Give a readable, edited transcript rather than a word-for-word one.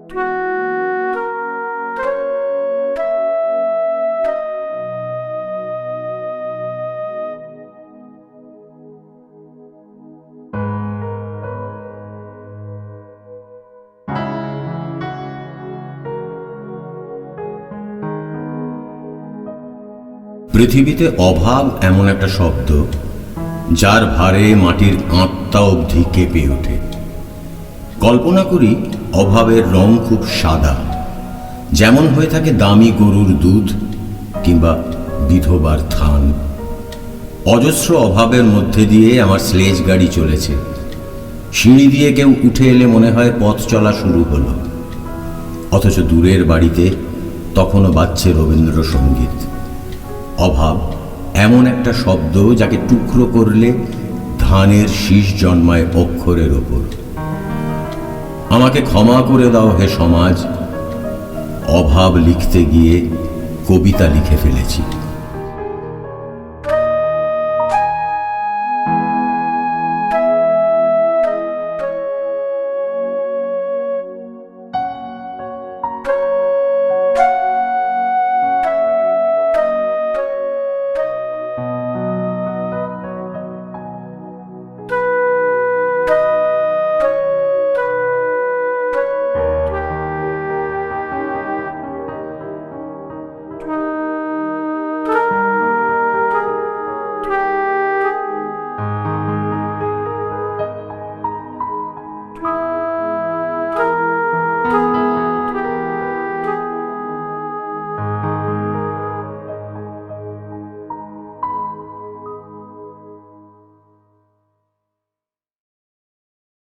পৃথিবীতে অভাব এমন একটা শব্দ যার ভারে মাটির আত্মা অবধি কেঁপে ওঠে। কল্পনা করি অভাবের রং খুব সাদা, যেমন হয়ে থাকে দামি গরুর দুধ কিংবা বিধবার থান। অজস্র অভাবের মধ্যে দিয়ে আমার স্লেজ গাড়ি চলেছে। সিঁড়ি দিয়ে কেউ উঠে এলে মনে হয় পথ চলা শুরু হলো, অথচ দূরের বাড়িতে তখনও বাজছে রবীন্দ্রসঙ্গীত। অভাব এমন একটা শব্দ যাকে টুকরো করলে ধানের শীষ জন্মায় অক্ষরের ওপর। আমাকে ক্ষমা করে দাও হে সমাজ, অভাব লিখতে গিয়ে কবিতা লিখে ফেলেছি।